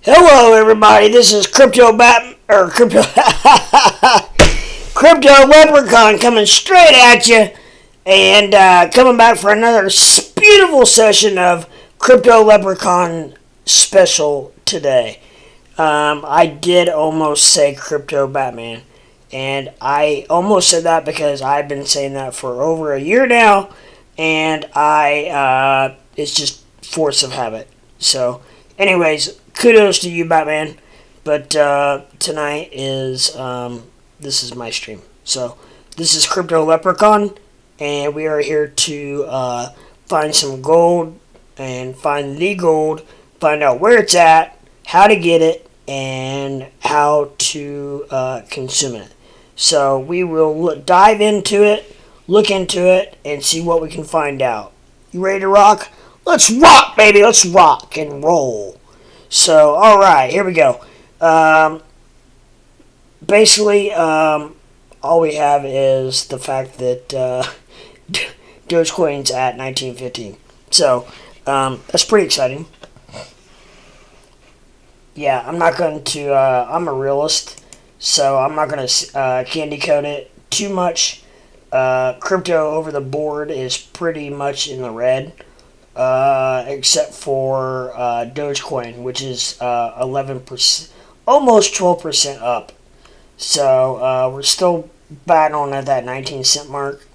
Hello, everybody. This is Crypto Leprechaun coming straight at you, and coming back for another beautiful session of Crypto Leprechaun special today. I did almost say Crypto Batman, and I almost said that because I've been saying that for over a year now, and it's just force of habit. So, anyways, kudos to you, Batman. But tonight is this is my stream. So this is Crypto Leprechaun, and we are here to find some gold and find the gold, find out where it's at, how to get it, and how to consume it. So we will dive into it, look into it, and see what we can find out. You ready to rock? Let's rock, baby. Let's rock and roll. So, alright, here we go. Basically, all we have is the fact that Dogecoin's at 1915. So, that's pretty exciting. Yeah, I'm not going to, I'm a realist, so I'm not going to candy coat it too much. Crypto over the board is pretty much in the red. Except for Dogecoin, which is 11%, almost 12% up. So we're still battling at that 19-cent mark.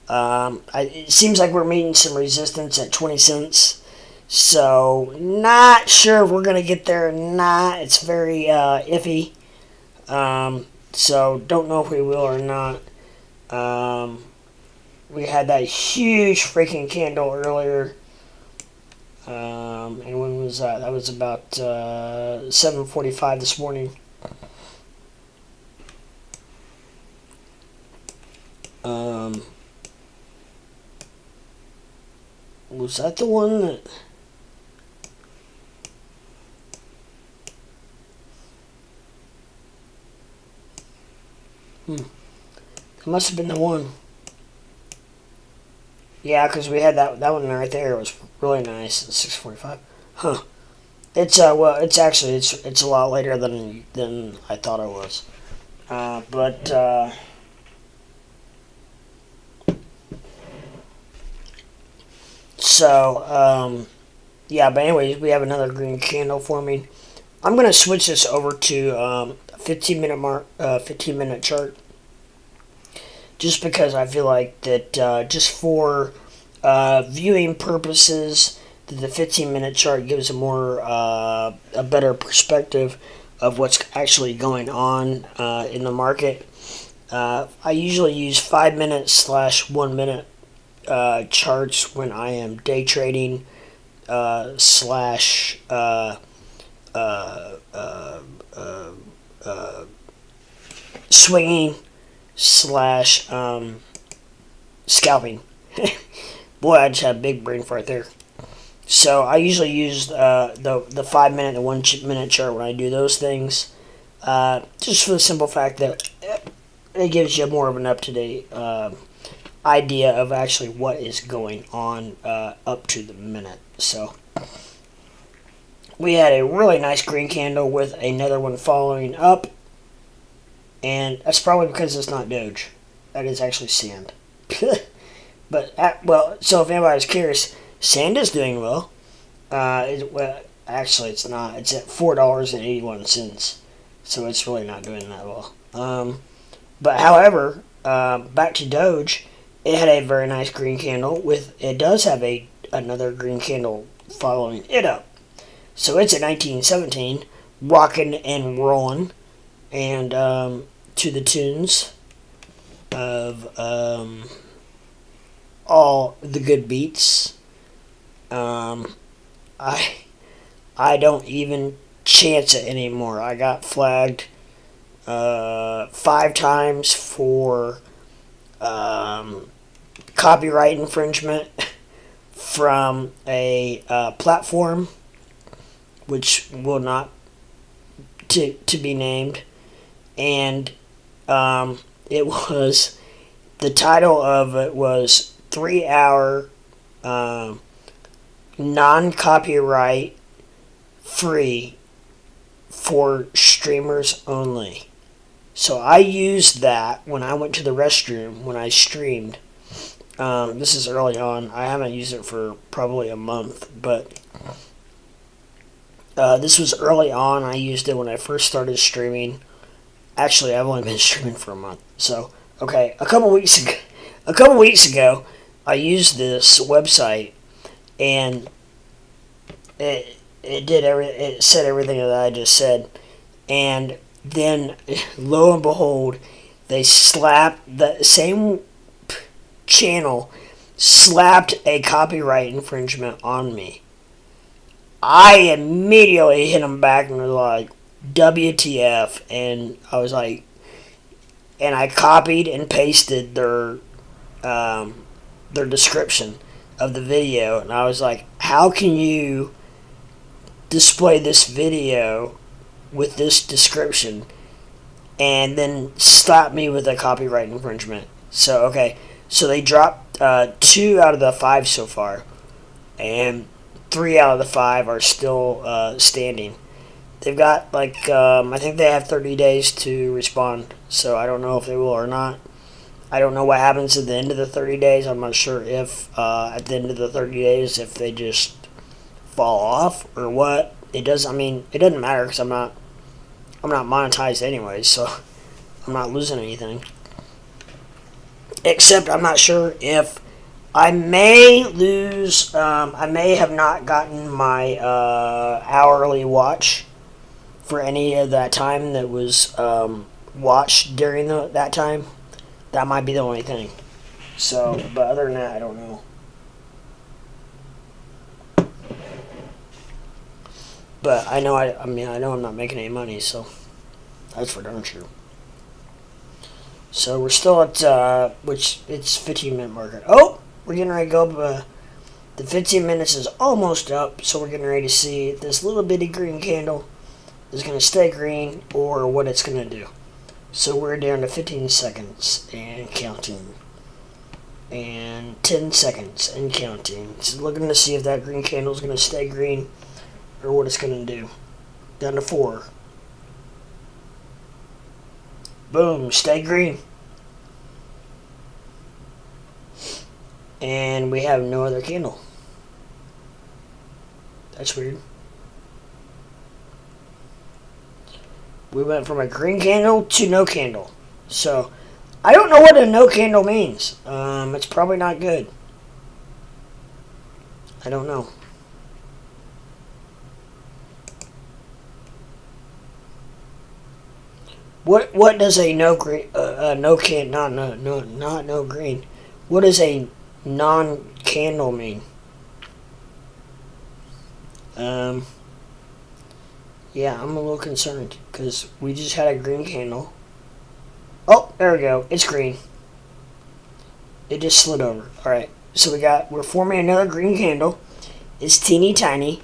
It seems like we're meeting some resistance at 20 cents. So not sure if we're going to get there or not. It's very iffy. So don't know if we will or not. We had that huge freaking candle earlier. And when was that? That was about 7:45 this morning. Was that the one that... It must have been the one. Yeah, because we had that one right there. It was really nice at 6:45. Huh. It's it's actually it's a lot later than I thought it was. Yeah. But anyways, we have another green candle forming. I'm gonna switch this over to 15-minute chart. Just because I feel like that just for viewing purposes, that the 15-minute chart gives a better perspective of what's actually going on in the market. I usually use 5-minute / 1 minute charts when I am day trading slash swinging slash scalping. Boy, I just had a big brain fart there. So I usually use the 5-minute and 1 minute chart when I do those things, just for the simple fact that it gives you more of an up-to-date idea of actually what is going on up to the minute. So we had a really nice green candle with another one following up. And that's probably because it's not Doge. That is actually sand. But, so if anybody's curious, sand is doing well. Actually, it's not. It's at $4.81. So it's really not doing that well. But however, back to Doge, it had a very nice green candle. It does have another green candle following it up. So it's at 1917, rocking and rolling. And to the tunes of all the good beats. I don't even chance it anymore. I got flagged 5 times for copyright infringement from a platform which will not to be named. And it was, the title of it was 3-hour non-copyright free for streamers only. So I used that when I went to the restroom when I streamed. This is early on. I haven't used it for probably a month, but this was early on. I used it when I first started streaming. Actually, I've only been streaming for a month. So, okay, a couple weeks ago, I used this website, and it said everything that I just said, and then lo and behold, they slapped the same channel slapped a copyright infringement on me. I immediately hit them back and was like, WTF, and I was like, and I copied and pasted their description of the video, and I was like, how can you display this video with this description and then stop me with a copyright infringement? So, okay, so they dropped 2 out of the 5 so far, and 3 out of the 5 are still standing. They've got, like, I think they have 30 days to respond, so I don't know if they will or not. I don't know what happens at the end of the 30 days. I'm not sure if at the end of the 30 days if they just fall off or what. It doesn't matter because I'm not monetized anyway, so I'm not losing anything. Except I'm not sure if I may lose. I may have not gotten my hourly watch for any of that time that was watched during that time. That might be the only thing. So, but other than that, I don't know. But I know I know I'm not making any money, so that's for darn sure. So we're still at which it's 15-minute marker. Oh, we're getting ready to go up. The 15 minutes is almost up, so we're getting ready to see if this little bitty green candle is going to stay green or what it's going to do. So we're down to 15 seconds and counting. And 10 seconds and counting. So looking to see if that green candle is going to stay green or what it's going to do. Down to 4. Boom, stay green. And we have no other candle. That's weird. We went from a green candle to no candle. So, I don't know what a no candle means. It's probably not good. I don't know. What does a no green no can not no green? What does a non-candle mean? Yeah, I'm a little concerned because we just had a green candle. Oh, there we go. It's green. It just slid over. All right. So we're forming another green candle. It's teeny tiny.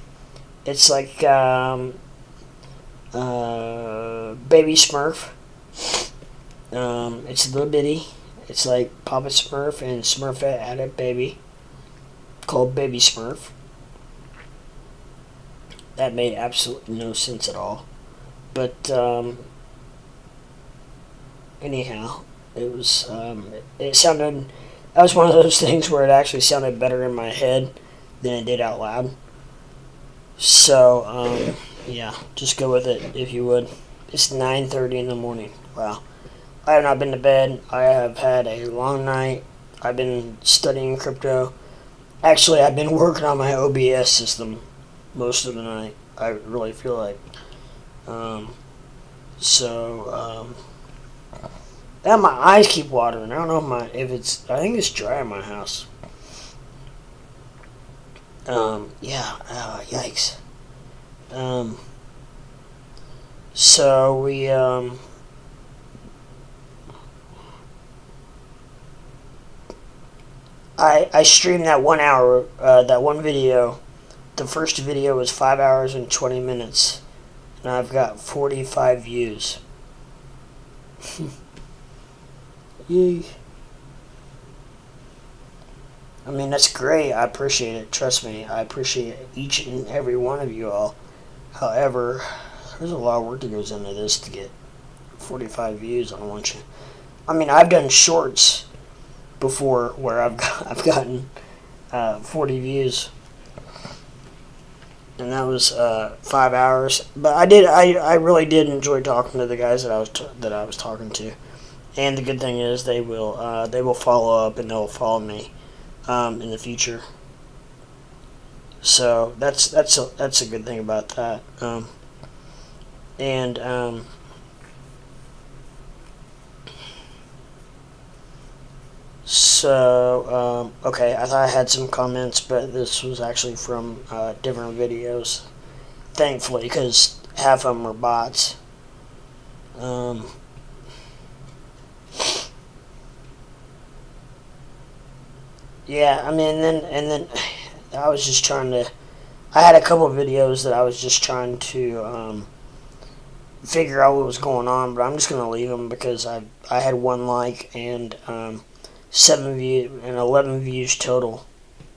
It's like baby Smurf. It's a little bitty. It's like Papa Smurf and Smurfette had a baby called Baby Smurf. That made absolutely no sense at all. But anyhow, it was it sounded. That was one of those things where it actually sounded better in my head than it did out loud. So yeah, just go with it if you would. It's 9:30 in the morning. Wow. I have not been to bed. I have had a long night. I've been studying crypto. Actually, I've been working on my OBS system most of the night. I really feel like. And my eyes keep watering. I don't know if it's. I think it's dry in my house. Yeah. Yikes. So we I streamed that 1 hour, that one video. The first video was 5 hours and 20 minutes. And I've got 45 views. Yay. I mean, that's great. I appreciate it. Trust me. I appreciate each and every one of you all. However, there's a lot of work that goes into this to get 45 views on one channel. I mean, I've done shorts before where I've gotten 40 views, and that was 5 hours. But I really did enjoy talking to the guys that I was talking to, and the good thing is they will follow up and they'll follow me in the future. So that's a good thing about that. Okay, I thought I had some comments, but this was actually from different videos, thankfully, because half of them are bots. Yeah, I mean, and then I was just trying to. I had a couple of videos that I was just trying to figure out what was going on, but I'm just gonna leave them because I had 1 like and 7 views and 11 views total,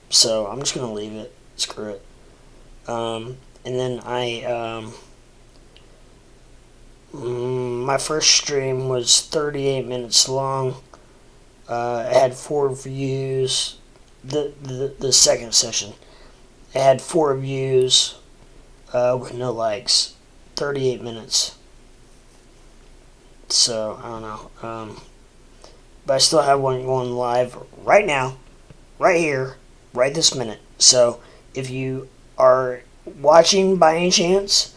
so I'm just gonna leave it. Screw it. And then my first stream was 38 minutes long. It had 4 views. The second session, it had 4 views with no likes. 38 minutes. So I don't know. But I still have one going live right now, right here, right this minute. So if you are watching by any chance,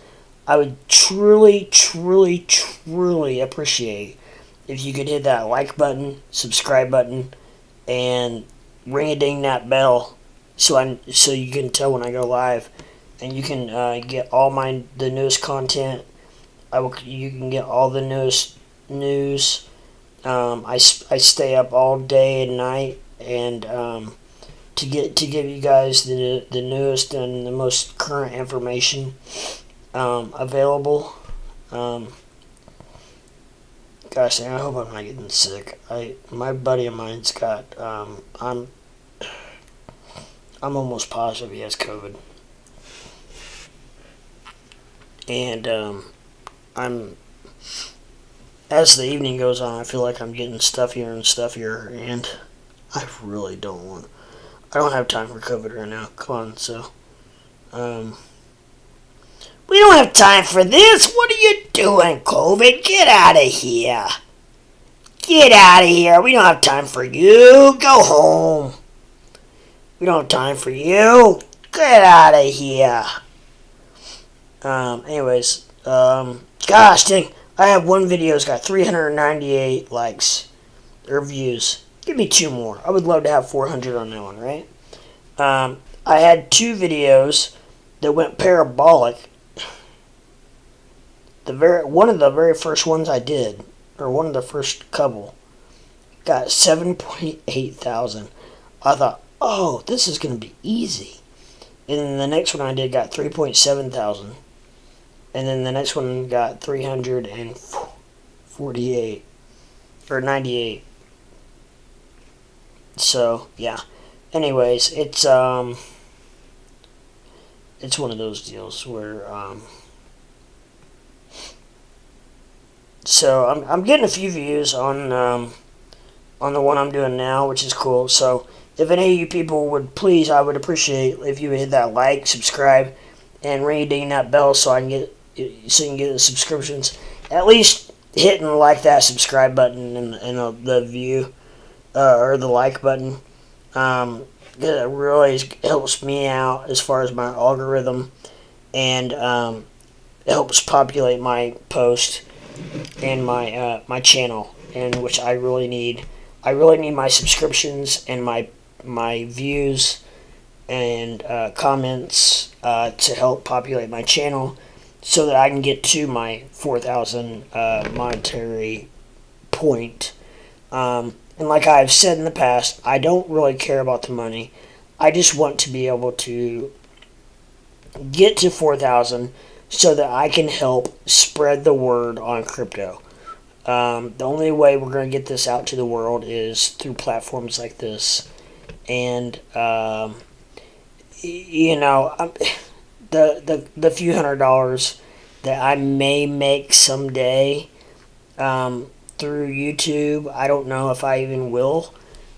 I would truly, truly, truly appreciate if you could hit that like button, subscribe button, and ring-a-ding that bell so you can tell when I go live, and you can get all the newest content. You can get all the newest news. I stay up all day and night and to give you guys the newest and the most current information available. Gosh, I hope I'm not getting sick. My buddy of mine's got I'm almost positive he has COVID, and I'm as the evening goes on, I feel like I'm getting stuffier and stuffier, and I really don't have time for COVID right now. Come on, so we don't have time for this. What are you doing, COVID? Get out of here. Get out of here. We don't have time for you. Go home. We don't have time for you. Get out of here. Anyways, gosh dang. I have one video that's got 398 likes or views. Give me 2 more. I would love to have 400 on that one, right? I had 2 videos that went parabolic. One of the very first ones I did, or one of the first couple, got 7.8 thousand. I thought, oh, this is going to be easy. And then the next one I did got 3.7 thousand. And then the next one got 348 or 98. So yeah. Anyways, it's one of those deals where so I'm getting a few views on the one I'm doing now, which is cool. So if any of you people would please, I would appreciate if you would hit that like, subscribe, and ring that bell so you can get the subscriptions. At least hit and like that subscribe button and the view or the like button. It really helps me out as far as my algorithm, and it helps populate my post and my channel, and which I really need. I really need my subscriptions and my views and comments to help populate my channel, so that I can get to my 4,000 monetary point. And like I've said in the past, I don't really care about the money. I just want to be able to get to 4,000 so that I can help spread the word on crypto. The only way we're going to get this out to the world is through platforms like this. And, the few $100 that I may make someday through YouTube. I don't know if I even will.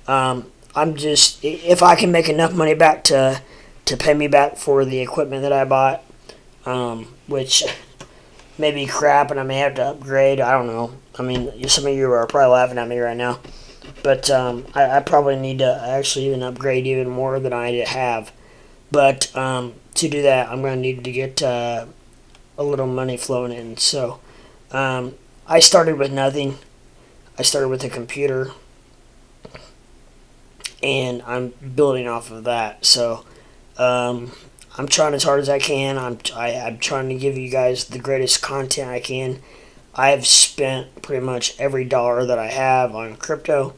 I'm just, if I can make enough money back to pay me back for the equipment that I bought, which may be crap and I may have to upgrade. I don't know. I mean, some of you are probably laughing at me right now. But I probably need to actually even upgrade even more than I have. But to do that, I'm going to need to get a little money flowing in. So I started with nothing. I started with a computer. And I'm building off of that. So I'm trying as hard as I can. I'm trying to give you guys the greatest content I can. I've spent pretty much every dollar that I have on crypto.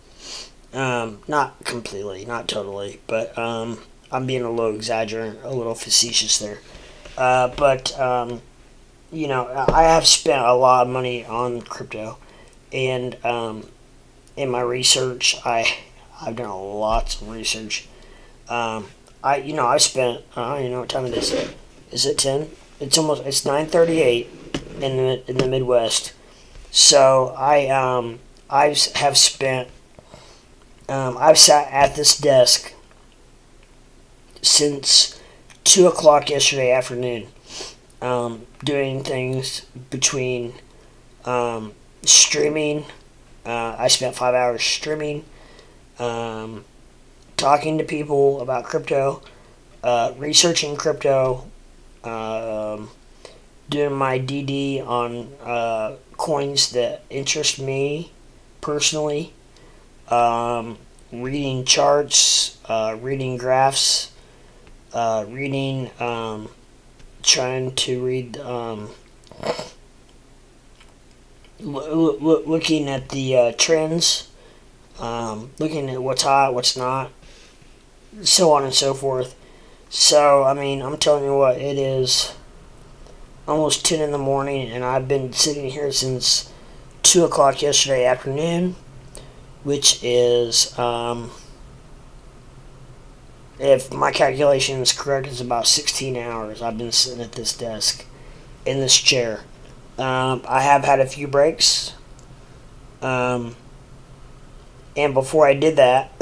Not completely, not totally, but I'm being a little exaggerating, a little facetious there. But you know, I have spent a lot of money on crypto, and in my research, I've done lots of research. I spent, I don't even know what time it is. Is it 10? It's 9:38 in the Midwest. So I have spent, I've sat at this desk since 2 o'clock yesterday afternoon, doing things between streaming. I spent 5 hours streaming, talking to people about crypto, researching crypto, doing my DD on coins that interest me personally, reading charts, reading graphs, reading, trying to read, looking at the trends, looking at what's hot, what's not, so on and so forth. So, I mean, I'm telling you what, it is almost 10 in the morning, and I've been sitting here since 2 o'clock yesterday afternoon, which is, if my calculation is correct, it's about 16 hours I've been sitting at this desk, in this chair. I have had a few breaks, and before I did that,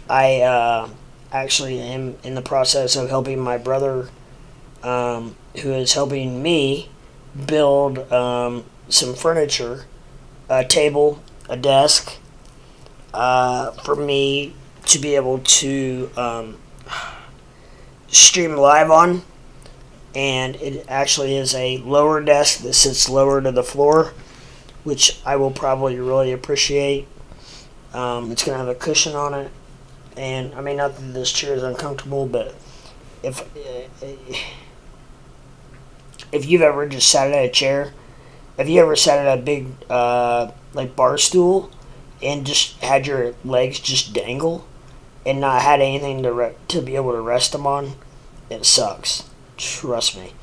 I actually am in the process of helping my brother, who is helping me build some furniture, a table, a desk, for me to be able to stream live on. And it actually is a lower desk that sits lower to the floor, which I will probably really appreciate. It's going to have a cushion on it. And, I mean, not that this chair is uncomfortable, but if you've ever just sat at a chair, have you ever sat at a big, like, bar stool and just had your legs just dangle and not had anything to be able to rest them on? It sucks. Trust me.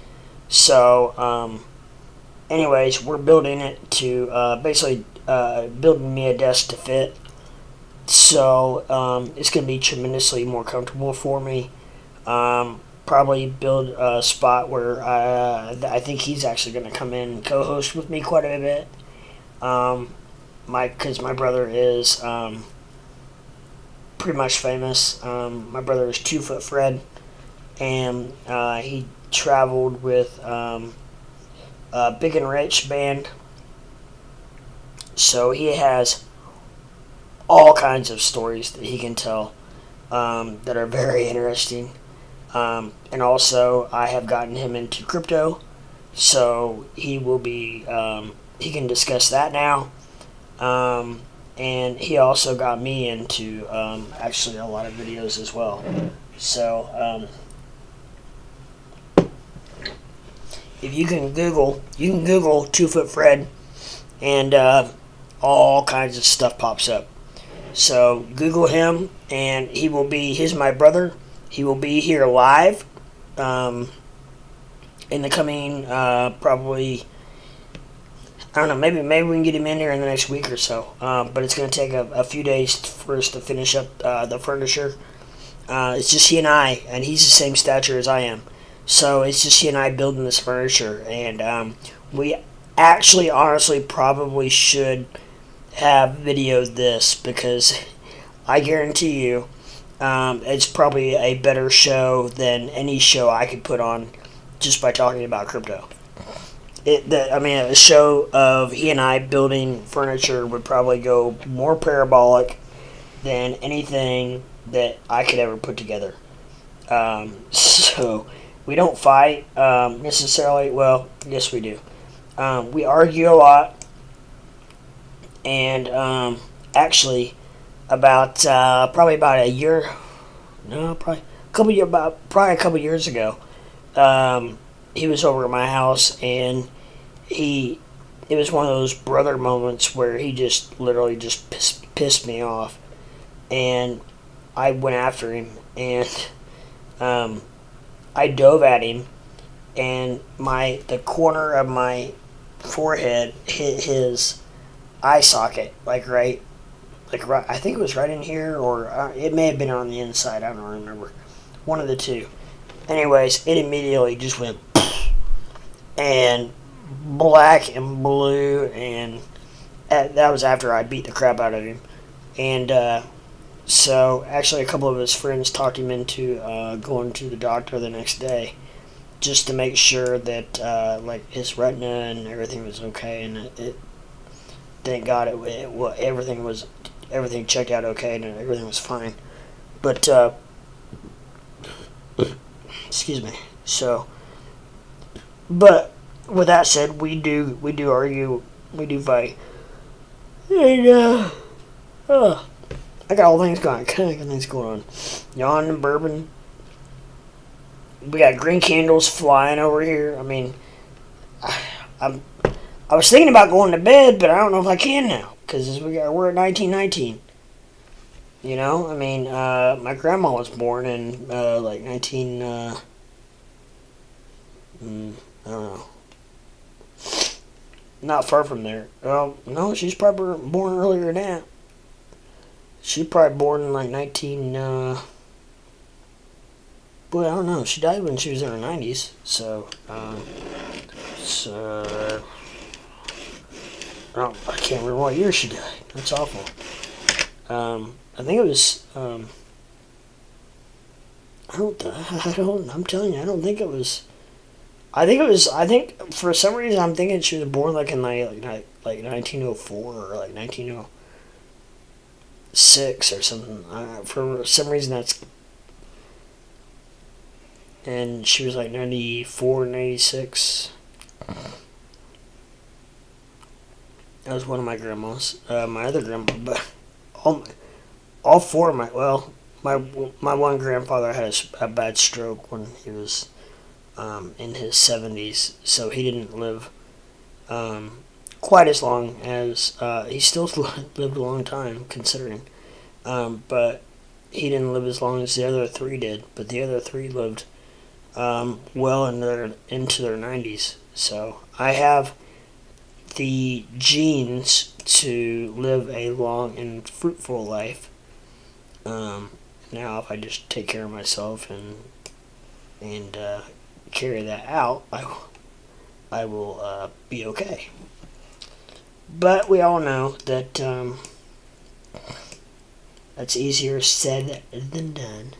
So, anyways, we're building it to, basically, building me a desk to fit. So, it's going to be tremendously more comfortable for me. Probably build a spot where I think he's actually going to come in and co-host with me quite a bit. Because my brother is pretty much famous. My brother is 2 Foot Fred, and he traveled with Big and Rich band. So he has all kinds of stories that he can tell that are very interesting. And also, I have gotten him into crypto, so he will be, he can discuss that now. And he also got me into actually a lot of videos as well. So, if you can Google 2 Foot Fred, and all kinds of stuff pops up. So Google him, and he's my brother. He will be here live in the coming, probably, I don't know, maybe we can get him in here in the next week or so. But it's going to take a few days for us to finish up the furniture. It's just he and I, and he's the same stature as I am. So it's just he and I building this furniture, and we actually, honestly, probably should have videoed this because I guarantee you, it's probably a better show than any show I could put on just by talking about crypto. A show of he and I building furniture would probably go more parabolic than anything that I could ever put together. So we don't fight necessarily. Well, yes, we do. We argue a lot, and actually, about probably about a year, no, probably a couple years ago, he was over at my house, and it was one of those brother moments where he just literally just pissed me off, and I went after him, and I dove at him, and the corner of my forehead hit his eye socket, like right, I think it was right in here, or it may have been on the inside. I don't remember. One of the two. Anyways, it immediately just went and black and blue, and that was after I beat the crap out of him. And so actually a couple of his friends talked him into going to the doctor the next day just to make sure that like his retina and everything was okay, and it thank God everything checked out okay and everything was fine. But excuse me. So, but with that said, we do argue, we do fight, and I got all things going, on. Yawn and bourbon. We got green candles flying over here. I mean, I was thinking about going to bed, but I don't know if I can now because we're at 1919. You know, I mean, my grandma was born in like 19. I don't know. Not far from there. Well, no, she's probably born earlier than that. She's probably born in like 19. Boy, I don't know. She died when she was in her 90s. So I can't remember what year she died. That's awful. I think it was. I'm telling you, I don't think it was. I think for some reason I'm thinking she was born like in like 1904 or like 1906 or something. For some reason that's. And she was like 94, 96. That was one of my grandmas. My other grandma, but all four of my one grandfather had a bad stroke when he was in his 70s, so he didn't live quite as long as he still lived a long time considering, but he didn't live as long as the other three did. But the other three lived well into their 90s. So I have the genes to live a long and fruitful life. Now, if I just take care of myself and carry that out, I will be okay. But we all know that that's easier said than done,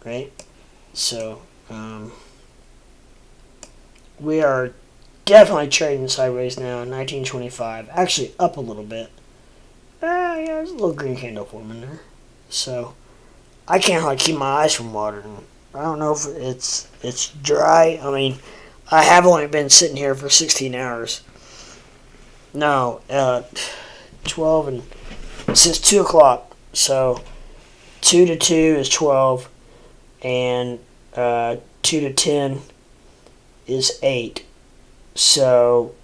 right? So we are definitely trading sideways now. 1925, actually up a little bit. Yeah, there's a little green candle forming there. So I can't like keep my eyes from watering. I don't know if it's dry. I mean, I have only been sitting here for 16 hours. No, 12 and since 2 o'clock. So 2 to 2 is 12, and 2 to 10 is 8. So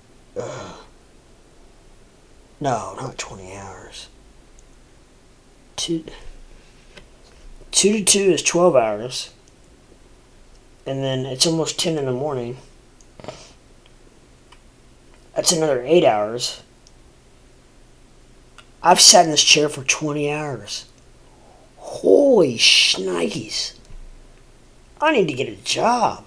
no, not 20 hours. 2 to 2 is 12 hours. And then it's almost 10 in the morning. That's another 8 hours. I've sat in this chair for 20 hours. Holy shnikes. I need to get a job.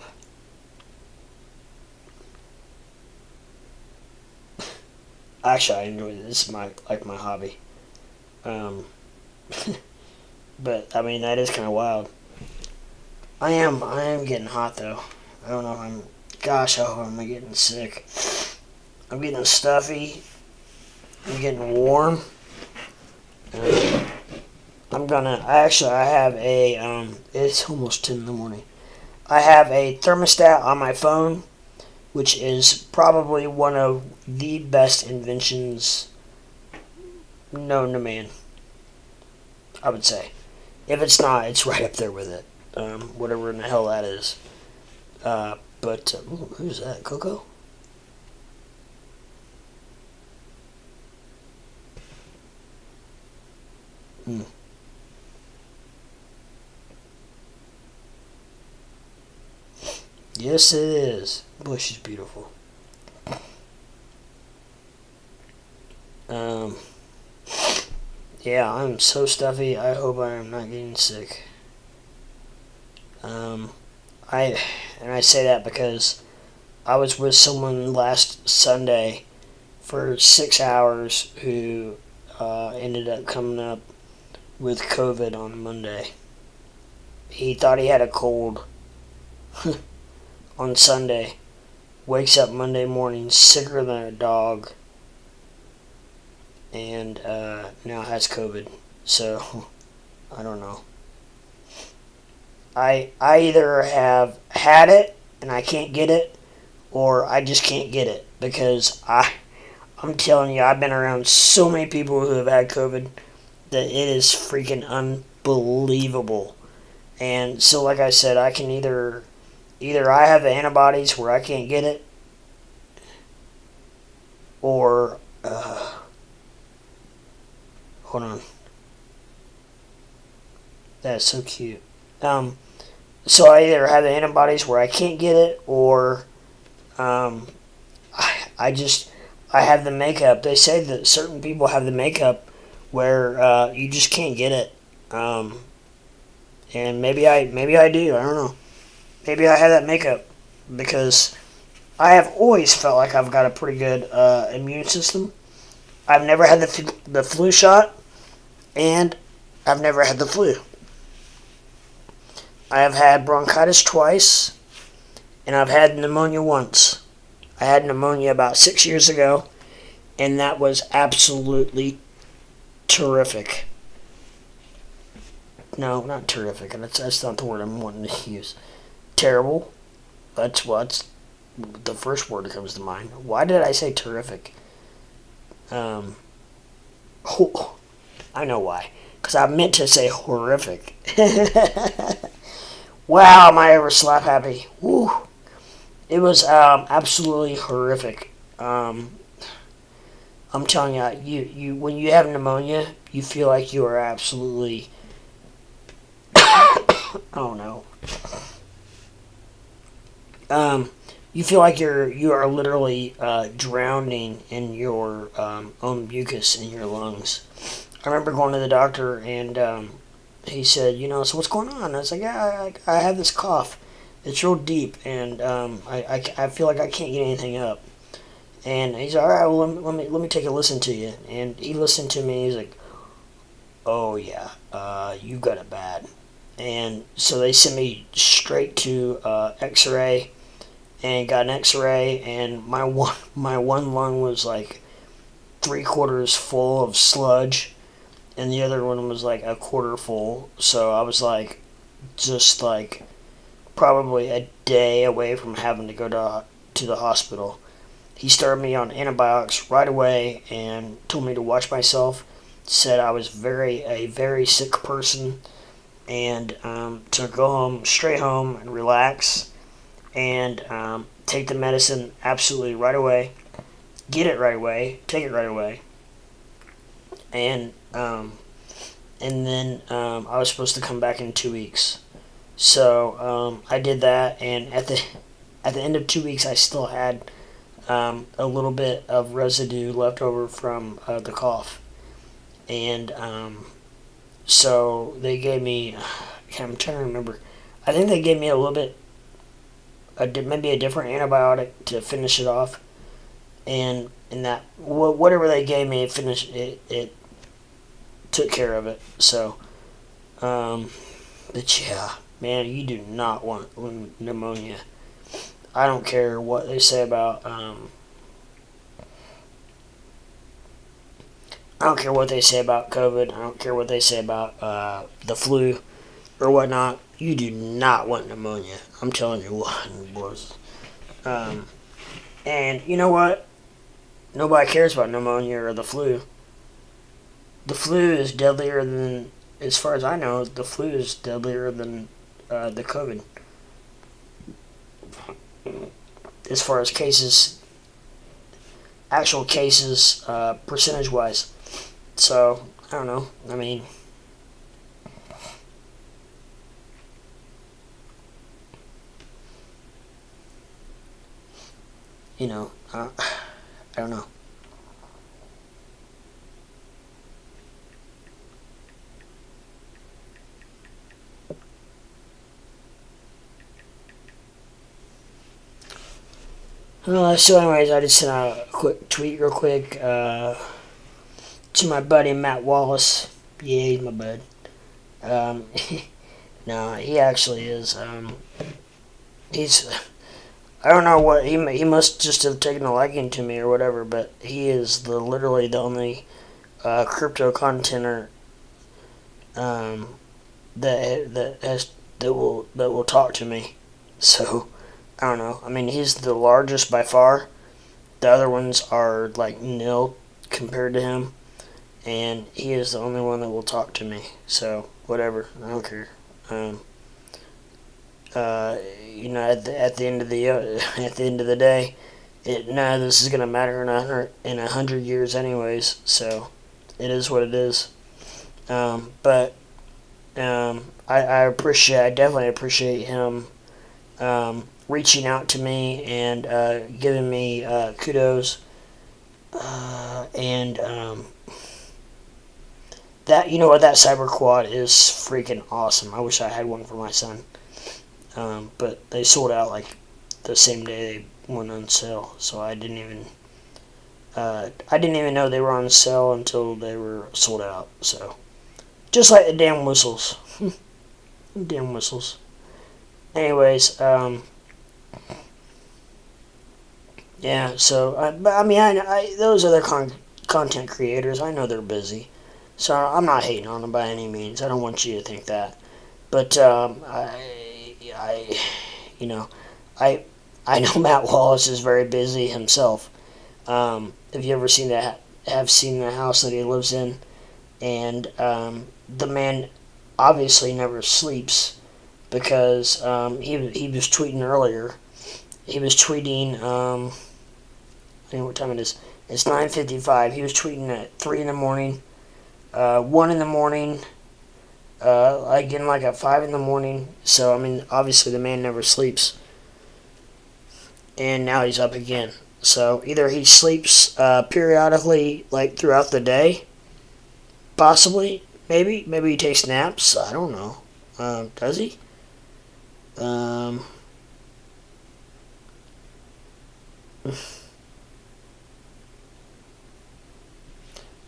Actually, I enjoy this. This is my hobby. Um, but I mean that is kind of wild. I am getting hot though. I don't know if I'm. Gosh, I hope I'm not getting sick. I'm getting stuffy. I'm getting warm. I'm gonna. I have a. It's almost 10 in the morning. I have a thermostat on my phone, which is probably one of the best inventions known to man. I would say. If it's not, it's right up there with it. Whatever in the hell that is. Ooh, who's that? Coco? Hmm. Yes, it is. Boy, she's beautiful. Um, yeah, I'm so stuffy. I hope I am not getting sick. Um, I say that because I was with someone last Sunday for 6 hours who ended up coming up with COVID on Monday. He thought he had a cold on Sunday. Wakes up Monday morning sicker than a dog, and now has COVID. So I don't know. I either have had it and I can't get it, or I just can't get it because I'm telling you, I've been around so many people who have had COVID that it is freaking unbelievable. And so, like I said, I can either I have the antibodies where I can't get it, or hold on, that's so cute. Um, so I either have the antibodies where I can't get it, or um, I just I have the makeup. They say that certain people have the makeup where you just can't get it. And maybe I do. I don't know. Maybe I have that makeup because I have always felt like I've got a pretty good immune system. I've never had the flu shot, and I've never had the flu. I have had bronchitis twice, and I've had pneumonia once. I had pneumonia about 6 years ago, and that was absolutely terrific. No, not terrific. That's not the word I'm wanting to use. Terrible. That's what's the first word that comes to mind. Why did I say terrific? Um, oh, I know why. Because I meant to say horrific. Wow, am I ever slap happy? Woo. It was absolutely horrific. I'm telling you, when you have pneumonia, you feel like you are absolutely, oh no, you feel like you are literally drowning in your own mucus in your lungs. I remember going to the doctor and he said, so what's going on? I was like, yeah, I have this cough. It's real deep, and I feel like I can't get anything up. And he's like, all right, well, let me take a listen to you. And he listened to me. He's like, oh yeah, you got it bad. And so they sent me straight to X-ray, and got an X-ray, and my one lung was like 3/4 full of sludge, and the other one was like a quarter full. So I was like, just like probably a day away from having to go to the hospital. He started me on antibiotics right away and told me to watch myself. Said I was a very sick person, and to go home, straight home, and relax, and take the medicine absolutely right away. Get it right away. Take it right away. And then I was supposed to come back in 2 weeks. So I did that, and at the end of 2 weeks, I still had a little bit of residue left over from the cough, and so they gave me. I'm trying to remember. I think they gave me a little bit, maybe a different antibiotic to finish it off, and that whatever they gave me, it took care of it. So, but yeah, man, you do not want pneumonia. I don't care what they say about I don't care what they say about COVID. I don't care what they say about the flu or whatnot. You do not want pneumonia. I'm telling you what, boys. And you know what? Nobody cares about pneumonia or the flu. The flu is deadlier than, as far as I know, the flu is deadlier than the COVID. As far as cases, actual cases, percentage-wise. So, I don't know. I mean, you know, I don't know. So anyways, I just sent a quick tweet real quick to my buddy Matt Wallace. Yeah, he's my bud. No, he actually is. He's, I don't know what, he must just have taken a liking to me or whatever, but he is literally the only crypto contenter that will talk to me. So I don't know. I mean, he's the largest by far. The other ones are like nil compared to him, and he is the only one that will talk to me. So whatever, I don't care. You know, at the end of the day, none of this is gonna matter in 100 years, anyways. So it is what it is. But I definitely appreciate him reaching out to me and giving me kudos, and that, you know what, that cyber quad is freaking awesome. I wish I had one for my son, but they sold out like the same day they went on sale, so I didn't even know they were on sale until they were sold out. So just like the damn whistles. Damn whistles. Anyways, yeah, so, but I mean, those other content creators, I know they're busy, so I'm not hating on them by any means. I don't want you to think that, but, you know, I know Matt Wallace is very busy himself. Have you ever seen the house that he lives in? And, the man obviously never sleeps, because, he was tweeting earlier. He was tweeting, I don't know what time it is. It's 9:55. He was tweeting at 3 in the morning, 1 in the morning, again like at 5 in the morning. So, I mean, obviously the man never sleeps. And now he's up again. So, either he sleeps periodically, like throughout the day, possibly, maybe he takes naps. I don't know. Does he?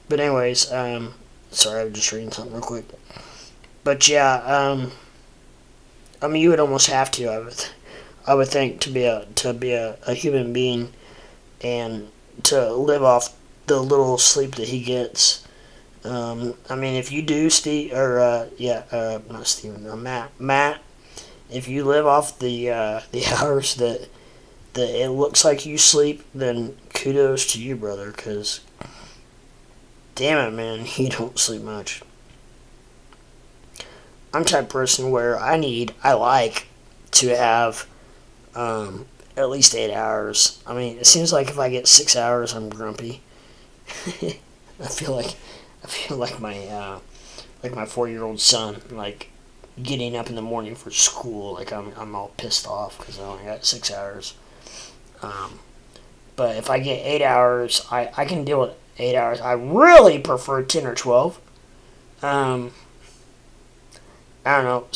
But anyways, sorry, I was just reading something real quick. But yeah, I mean, you would almost have to. I would think, to be a human being and to live off the little sleep that he gets. I mean, if you do, Steve, or not Steven, Matt, if you live off the hours that it looks like you sleep, then kudos to you, brother, because damn it, man, you don't sleep much. I'm the type of person where I like to have at least 8 hours. I mean, it seems like if I get 6 hours, I'm grumpy. I feel like my 4-year-old son, like getting up in the morning for school. Like I'm all pissed off because I only got 6 hours. But if I get 8 hours, I can deal with 8 hours. I really prefer 10 or 12. I don't know.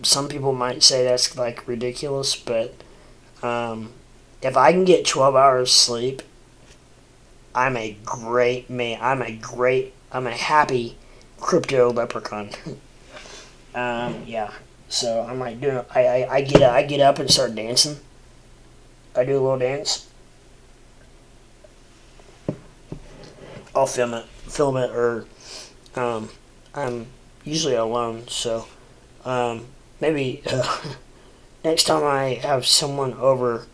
Some people might say that's like ridiculous, but if I can get 12 hours sleep, I'm a great man. I'm a happy crypto leprechaun. Yeah. So I might do. I get up and start dancing. I do a little dance. I'll film it, or I'm usually alone, so maybe next time I have someone over,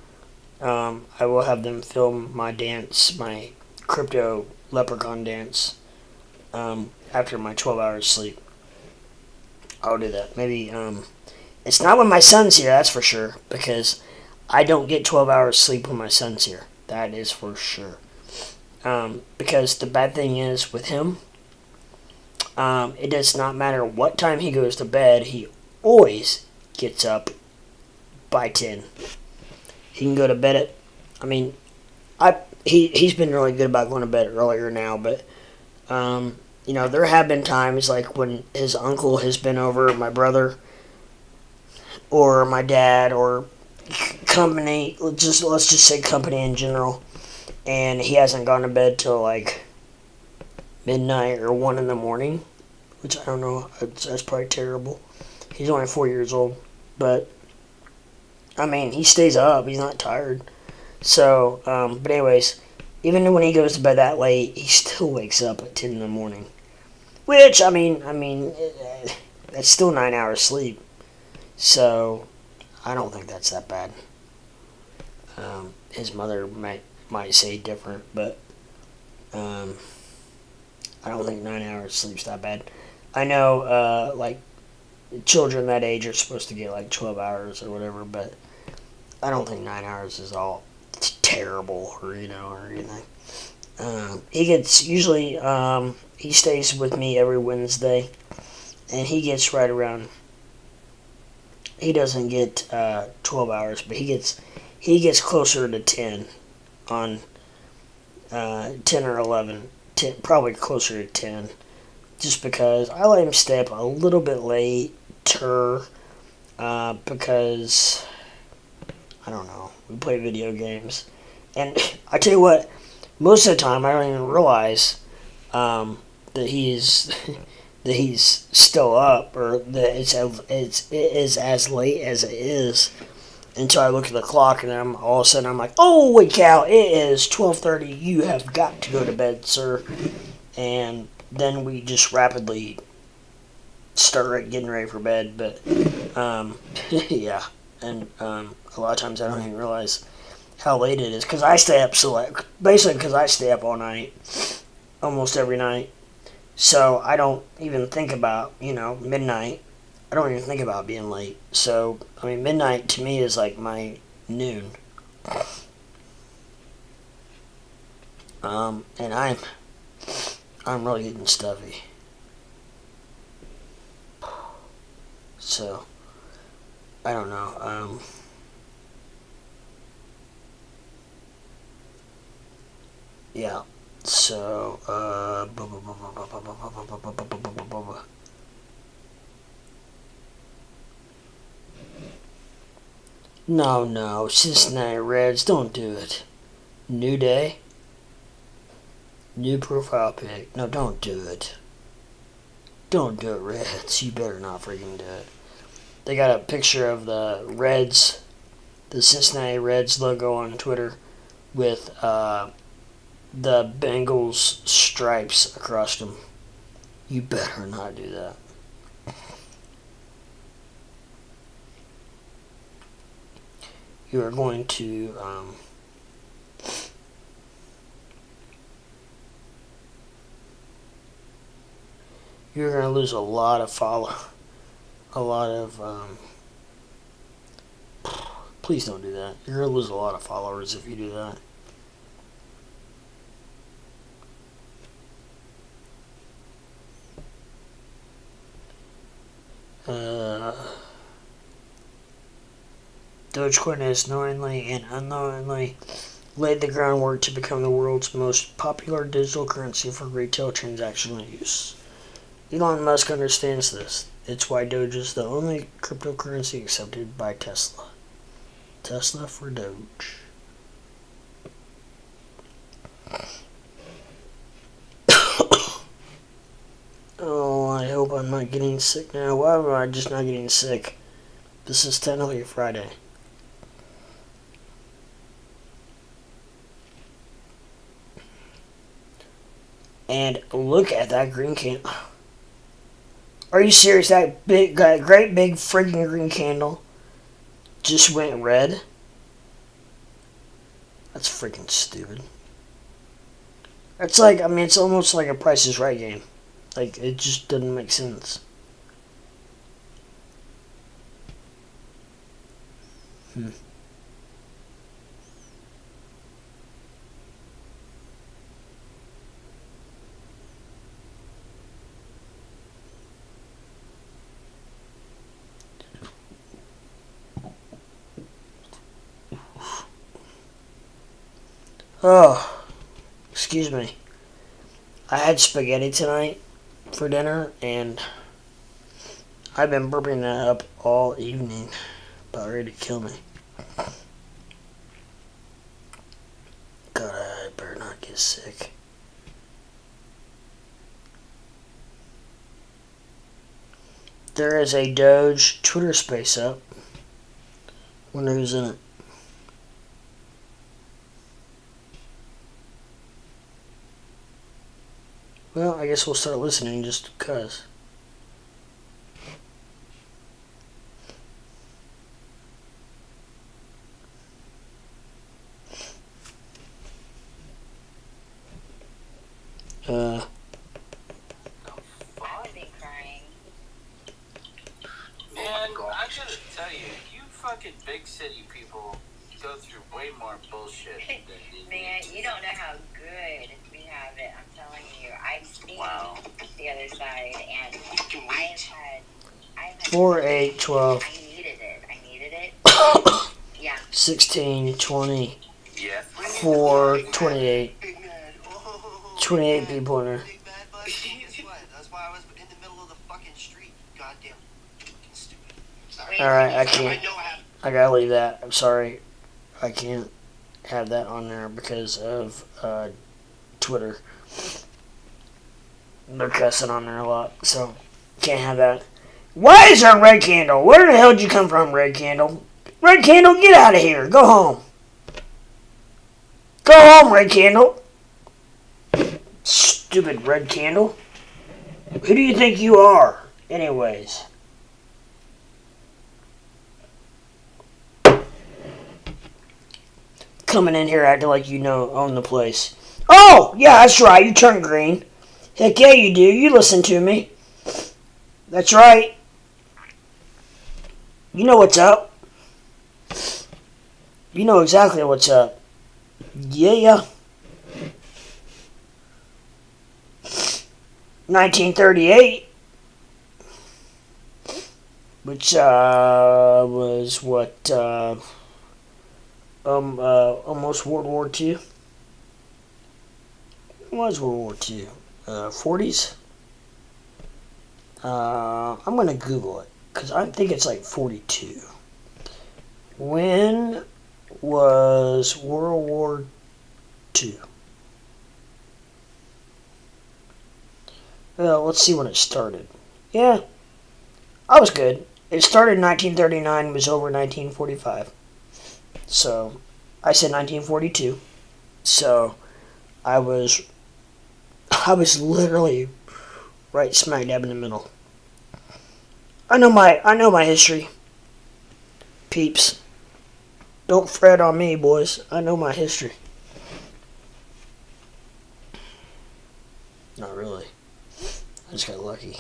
I will have them film my dance, my crypto leprechaun dance, after my 12 hours sleep. I'll do that. Maybe it's not when my son's here, that's for sure, because I don't get 12 hours sleep when my son's here. That is for sure. Because the bad thing is with him, it does not matter what time he goes to bed, he always gets up by 10. He can go to bed at, I mean, he's been really good about going to bed earlier now, but, there have been times like when his uncle has been over, my brother, or my dad, or company, let's just say company in general, and he hasn't gone to bed till like midnight or 1 in the morning, which I don't know, that's probably terrible. He's only 4 years old, but I mean, he stays up, he's not tired. So, but anyways, even when he goes to bed that late, he still wakes up at 10 in the morning, which I mean, that's still 9 hours sleep. So, I don't think that's that bad. His mother might say different, but I don't think 9 hours sleep's that bad. I know, like, children that age are supposed to get like 12 hours or whatever, but I don't think 9 hours is all terrible, or anything. He gets usually he stays with me every Wednesday, and he gets right around. He doesn't get 12 hours, but he gets closer to 10 on 10 or 11, 10, probably closer to 10, just because I let him stay up a little bit later, because I don't know, we play video games, and I tell you what, most of the time I don't even realize that he's that he's still up, or that it is as late as it is, until I look at the clock, and all of a sudden I'm like, holy cow, it is 12:30. You have got to go to bed, sir. And then we just rapidly start getting ready for bed. But yeah, and a lot of times I don't even realize how late it is, because I stay up basically because I stay up all night, almost every night. So I don't even think about midnight. I don't even think about being late. So I mean, midnight to me is like my noon. And I'm really getting stuffy. So I don't know. Yeah. So no, Cincinnati Reds, don't do it. New day, new profile pic. No, don't do it. Don't do it, Reds. You better not freaking do it. They got a picture of the Reds, the Cincinnati Reds logo on Twitter, with the Bengals stripes across them. You better not do that. You are going to you're going to lose a lot of please don't do that. You're going to lose a lot of followers if you do that. Dogecoin has knowingly and unknowingly laid the groundwork to become the world's most popular digital currency for retail transactional use. Elon Musk understands this. It's why Doge is the only cryptocurrency accepted by Tesla. Tesla for Doge. Oh, I hope I'm not getting sick now. Why am I just not getting sick? This is technically Friday. And look at that green candle. Are you serious? That great big freaking green candle just went red? That's freaking stupid. It's like, I mean, it's almost like a Price is Right game. Like, it just doesn't make sense. Oh, excuse me. I had spaghetti tonight for dinner, and I've been burping that up all evening. About ready to kill me. God, I better not get sick. There is a Doge Twitter space up. Wonder who's in it. Well, I guess we'll start listening just because. Fucking big city people go through way more bullshit than Man, you don't know how good we have it. I'm telling you. I've seen the other side, and I've had 4, 8, 12. I needed it. Yeah. 16, 20. 4, 28. 28 people in there. That's why I was in the middle of the fucking street. Goddamn. Stupid. Alright, I can't. I gotta leave that. I'm sorry. I can't have that on there because of Twitter. They're cussing on there a lot, so can't have that. Why is there a red candle? Where the hell did you come from, red candle? Red candle, get out of here. Go home. Go home, red candle. Stupid red candle. Who do you think you are? Anyways. Coming in here acting like you own the place. Oh, yeah, that's right. You turn green. Heck yeah, you do. You listen to me. That's right. You know what's up. You know exactly what's up. Yeah. 1938. Which was what... almost World War II. It was World War II. 40s. I'm gonna Google it because I think it's like 42. When was World War II? Well, let's see when it started. Yeah, I was good. It started in 1939, was over in 1945. So, I said 1942. So, I was literally right smack dab in the middle. I know my history. Peeps. Don't fret on me, boys. I know my history. Not really. I just got lucky.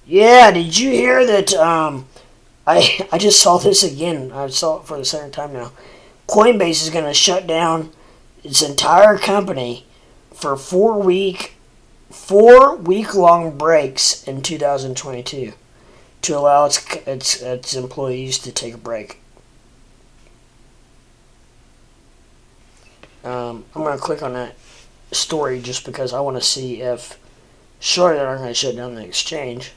Yeah, did you hear that I just saw this again. I saw it for the second time now. Coinbase is going to shut down its entire company for 4 week long breaks in 2022 to allow its employees to take a break. I'm going to click on that story just because I want to see if Surely they're not going to shut down the exchange.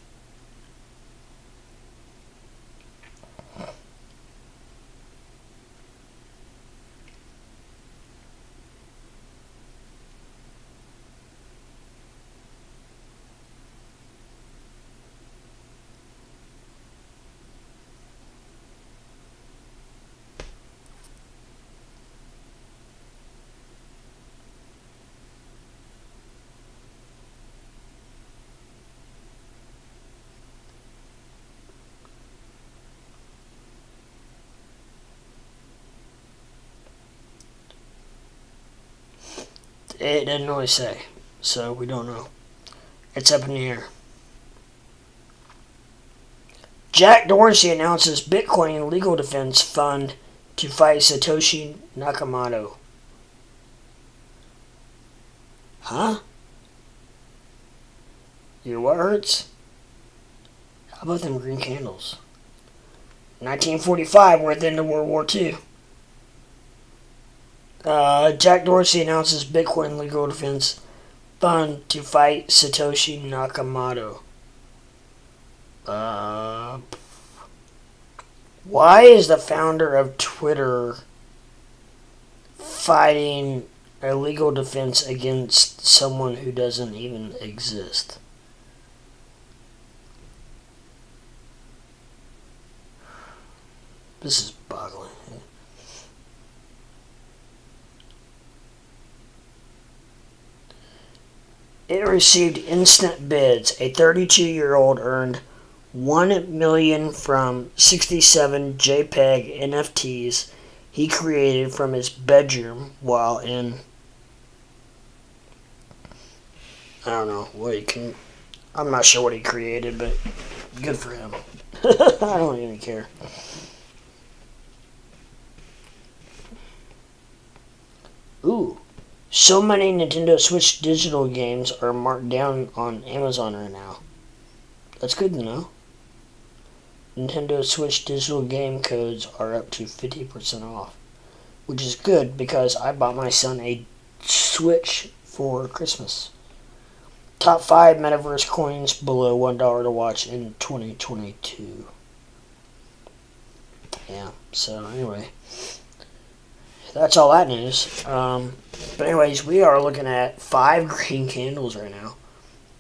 It didn't really say, so we don't know. It's up in the air. Jack Dorsey announces Bitcoin legal defense fund to fight Satoshi Nakamoto. Huh? Your what hurts? How about them green candles? 1945, we're at the end of World War II. Jack Dorsey announces Bitcoin legal defense fund to fight Satoshi Nakamoto. Why is the founder of Twitter fighting a legal defense against someone who doesn't even exist? This is boggling. It received instant bids. A 32-year-old earned $1 million from 67 JPEG NFTs he created from his bedroom while in, I don't know what he can, I'm not sure what he created, but good for him. I don't even care. Ooh. So many Nintendo Switch digital games are marked down on Amazon right now. That's good to know. Nintendo Switch digital game codes are up to 50% off. Which is good because I bought my son a Switch for Christmas. Top 5 metaverse coins below $1 to watch in 2022. Yeah, so anyway. That's all that news. But anyways, we are looking at 5 green candles right now.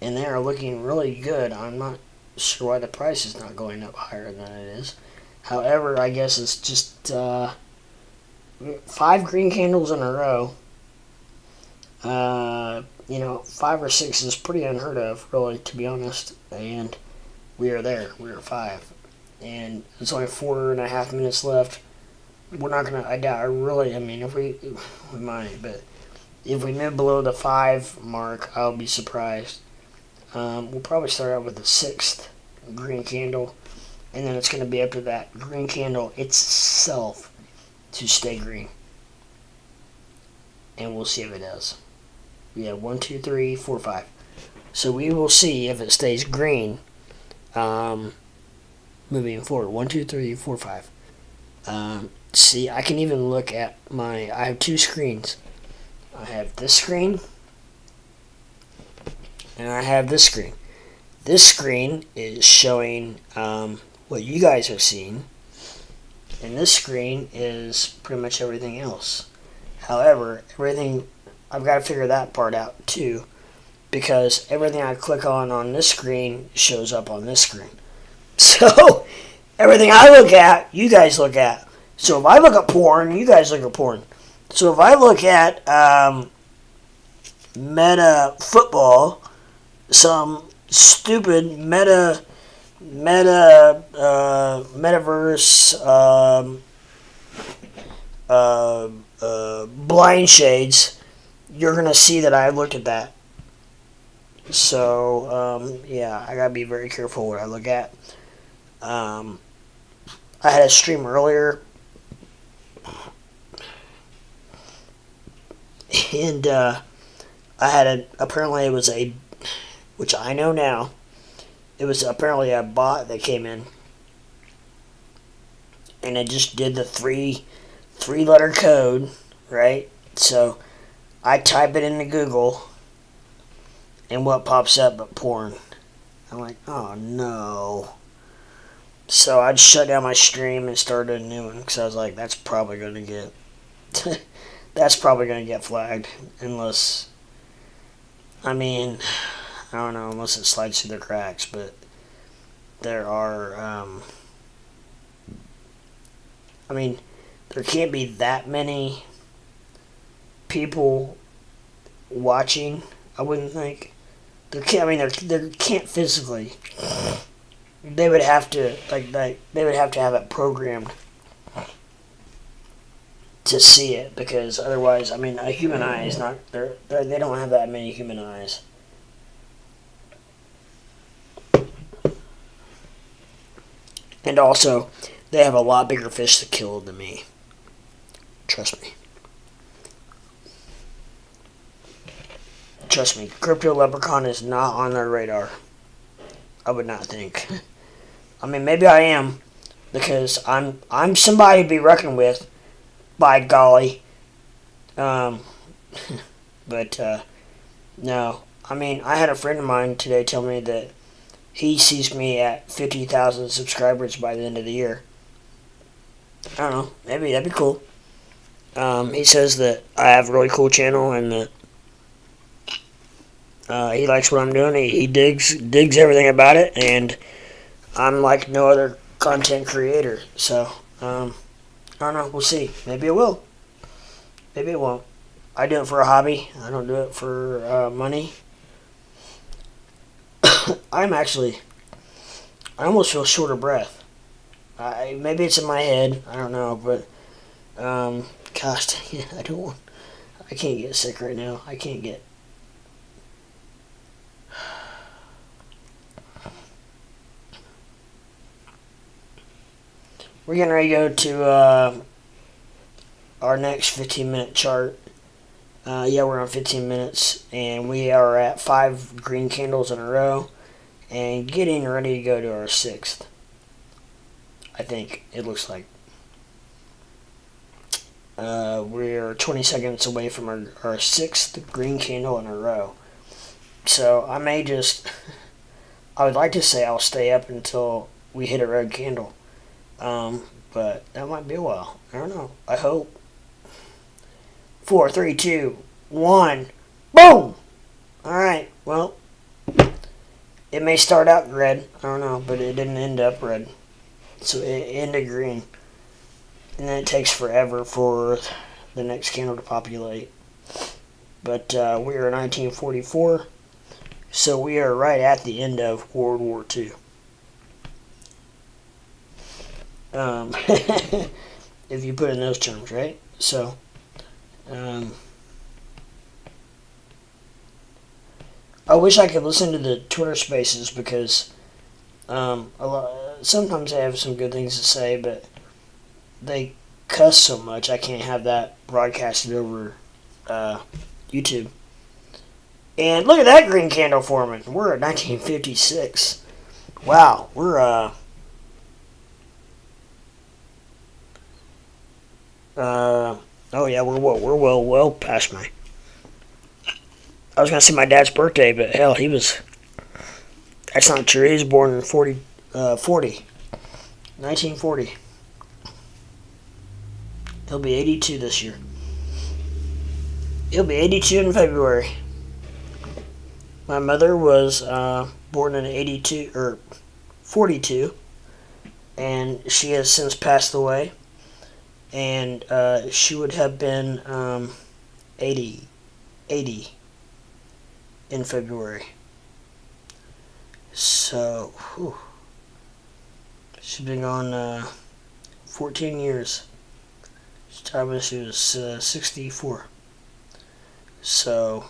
And they are looking really good. I'm not sure why the price is not going up higher than it is. However, I guess it's just 5 green candles in a row. 5 or 6 is pretty unheard of, really, to be honest. And we are there. We are 5. And it's only 4.5 minutes left. We're not gonna. I doubt. If we might, but if we move below the 5 mark, I'll be surprised. We'll probably start out with the 6th green candle, and then it's gonna be up to that green candle itself to stay green, and we'll see if it does. We have 1, 2, 3, 4, 5. So we will see if it stays green. Moving forward, 1, 2, 3, 4, 5. See, I can even look at I have 2 screens. I have this screen, and I have this screen. This screen is showing what you guys are seeing, and this screen is pretty much everything else. However, I've got to figure that part out too, because everything I click on this screen shows up on this screen. So, everything I look at, you guys look at. So if I look at porn, you guys look at porn. So if I look at meta football, some stupid metaverse blind shades, you're gonna see that I looked at that. So I gotta be very careful what I look at. I had a stream earlier. And apparently it was which I know now, it was apparently a bot that came in, and it just did the three-letter code, right? So I type it into Google, and what pops up but porn. I'm like, oh no. So I'd shut down my stream and start a new one because I was like, that's probably going to get flagged unless, I mean, I don't know, unless it slides through the cracks. But there are, I mean, there can't be that many people watching. I wouldn't think. There can't physically. They would have to they would have to have it programmed to see it, because otherwise, I mean, a human eye is not. They don't have that many human eyes. And also, they have a lot bigger fish to kill than me. Trust me. Trust me, Crypto Leprechaun is not on their radar. I would not think. I mean, maybe I am, because I'm somebody to be reckoned with, by golly. But no. I mean, I had a friend of mine today tell me that he sees me at 50,000 subscribers by the end of the year. I don't know. Maybe that'd be cool. He says that I have a really cool channel and that he likes what I'm doing. He digs everything about it, and I'm like no other content creator. So, I don't know. We'll see. Maybe it will. Maybe it won't. I do it for a hobby. I don't do it for money. I almost feel short of breath. Maybe it's in my head. I don't know, but gosh, I can't get sick right now. I can't get. We're getting ready to go to our next 15-minute chart. We're on 15 minutes, and we are at 5 green candles in a row, and getting ready to go to our 6th. I think it looks like. We're 20 seconds away from our 6th green candle in a row. So I would like to say I'll stay up until we hit a red candle. But that might be a while. I don't know. I hope. 4, 3, 2, 1. Boom! Alright, well, it may start out red. I don't know, but it didn't end up red. So it ended green. And then it takes forever for the next candle to populate. But we are in 1944. So we are right at the end of World War II. If you put it in those terms, right? So, I wish I could listen to the Twitter Spaces, because sometimes they have some good things to say, but they cuss so much I can't have that broadcasted over YouTube. And look at that green candle forming. We're at 1956. Wow, we're we're well past my. I was gonna say my dad's birthday, but hell, that's not true. He was born in 1940. He'll be 82 this year. He'll be 82 in February. My mother was born in 42, and she has since passed away. And she would have been 80 in February. So, she's been gone 14 years. She died when she was 64. So,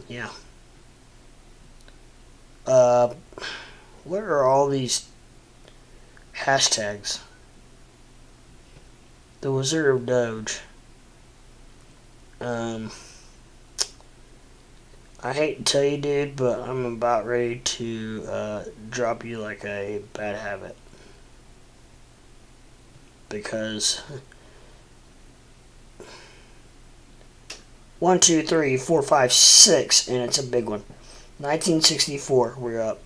yeah. What are all these hashtags? The Wizard of Doge. I hate to tell you, dude, but I'm about ready to drop you like a bad habit. Because 1, 2, 3, 4, 5, 6, and it's a big one. 1964, we're up.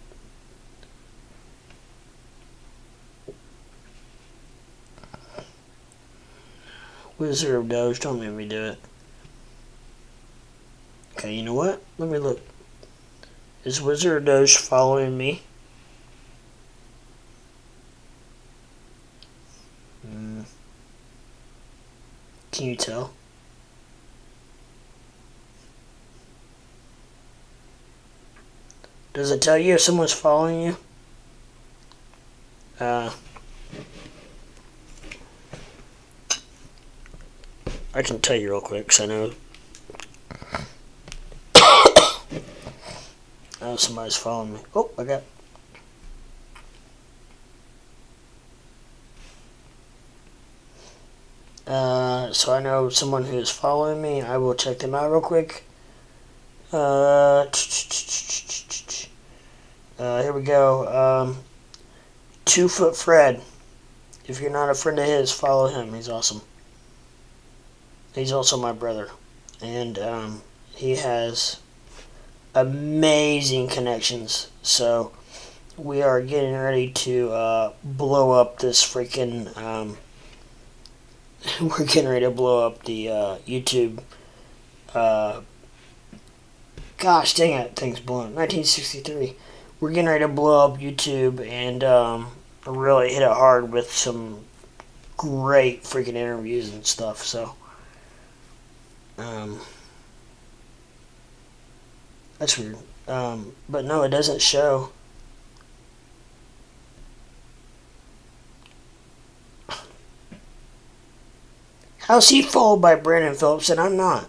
Wizard of Doge, don't make me do it. Okay, you know what? Let me look. Is Wizard of Doge following me? Can you tell? Does it tell you if someone's following you? I can tell you real quick, because I know somebody's following me. Oh, I got... so I know someone who is following me. I will check them out real quick. Here we go. 2 Foot Fred. If you're not a friend of his, follow him. He's awesome. He's also my brother. And he has amazing connections. So we are getting ready to blow up this freaking... we're getting ready to blow up the YouTube. Gosh dang it, thing's blown. 1963. We're getting ready to blow up YouTube and really hit it hard with some great freaking interviews and stuff. So, that's weird. But no, it doesn't show. How's he followed by Brandon Phillips and I'm not?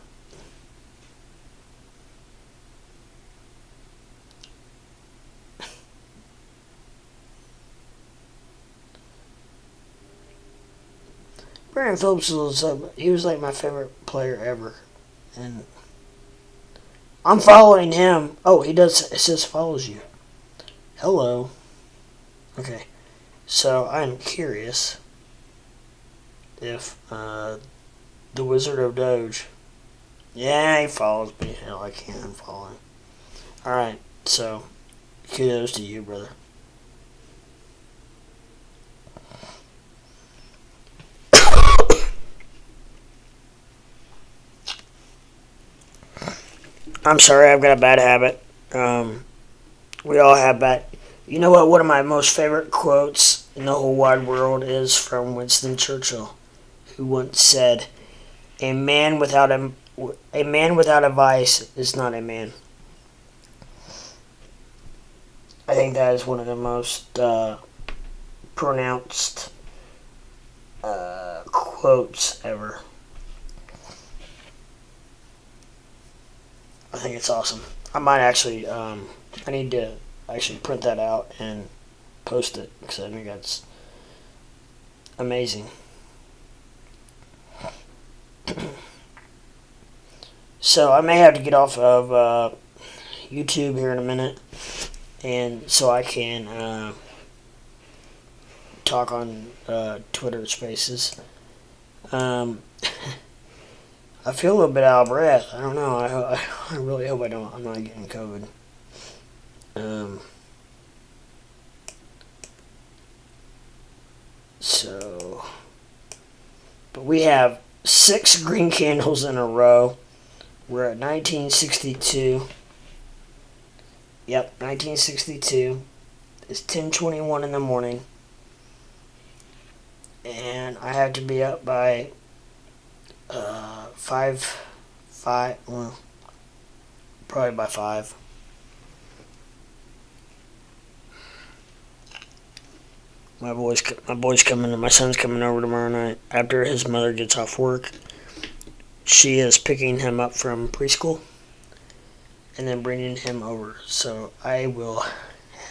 Brandon Phillips was like my favorite player ever, and I'm following him. Oh, he does. It says follows you. Hello. Okay, so I'm curious if the Wizard of Doge. Yeah, he follows me. Hell, I can't unfollow him. All right, so kudos to you, brother. I'm sorry, I've got a bad habit. We all have bad. You know what? One of my most favorite quotes in the whole wide world is from Winston Churchill, who once said, "A man without a vice is not a man." I think that is one of the most pronounced quotes ever. I think it's awesome. I might actually, I need to actually print that out and post it because I think that's amazing. So I may have to get off of YouTube here in a minute, and so I can talk on Twitter Spaces. I feel a little bit out of breath. I don't know. I really hope I'm not getting COVID. So, but we have 6 green candles in a row. We're at 1962. Yep, 1962. It's 10:21 in the morning, and I have to be up by 5, well, probably by 5. My son's coming over tomorrow night after his mother gets off work. She is picking him up from preschool and then bringing him over. So I will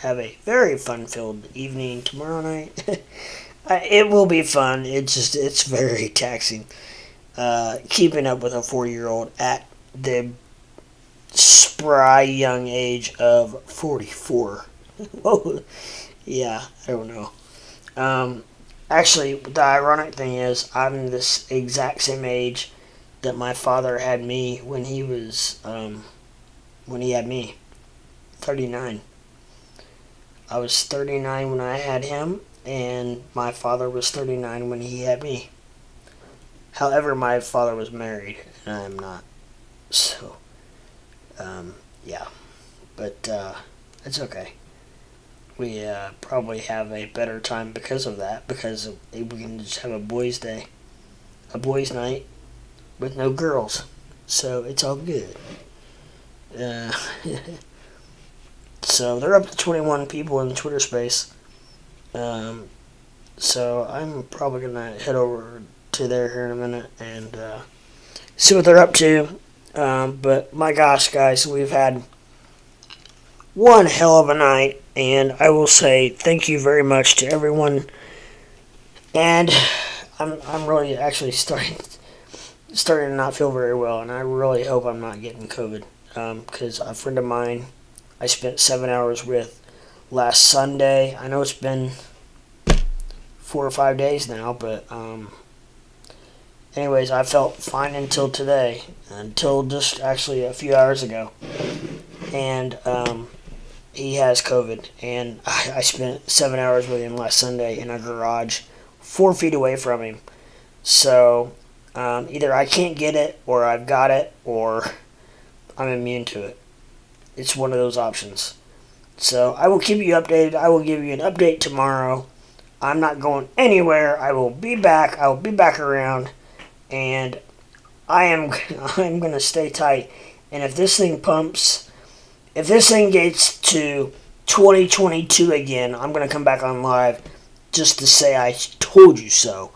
have a very fun-filled evening tomorrow night. It will be fun. It's very taxing. Keeping up with a 4-year-old at the spry young age of 44. Oh, yeah, I don't know. Actually, the ironic thing is, I'm this exact same age that my father had me when he was, when he had me. 39. I was 39 when I had him, and my father was 39 when he had me. However, my father was married, and I'm not. So, yeah. But, it's okay. We probably have a better time because of that, because we can just have a boys' day, a boys' night with no girls. So it's all good. So they're up to 21 people in Twitter Space. So I'm probably gonna head over to there here in a minute and see what they're up to. But my gosh, guys, we've had one hell of a night, and I will say thank you very much to everyone. And I'm really actually starting to not feel very well, and I really hope I'm not getting COVID. Because a friend of mine I spent 7 hours with last Sunday. I know it's been 4 or 5 days now, but anyways, I felt fine until today, until just actually a few hours ago. And he has COVID, and I spent 7 hours with him last Sunday in a garage 4 feet away from him. So either I can't get it, or I've got it, or I'm immune to it. It's one of those options. So I will keep you updated. I will give you an update tomorrow. I'm not going anywhere. I will be back. I will be back around, and I'm going to stay tight. And if this thing pumps, if this thing gets to 2022 again, I'm going to come back on live just to say I told you so.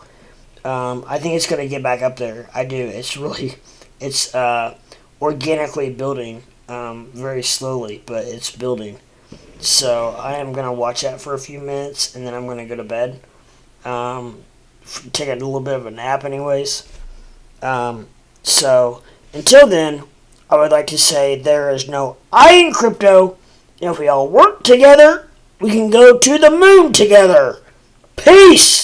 I think it's going to get back up there. I do. It's organically building, very slowly, but it's building. So I am going to watch that for a few minutes, and then I'm going to go to bed. Take a little bit of a nap anyways. So until then, I would like to say there is no I in crypto. And if we all work together, we can go to the moon together. Peace!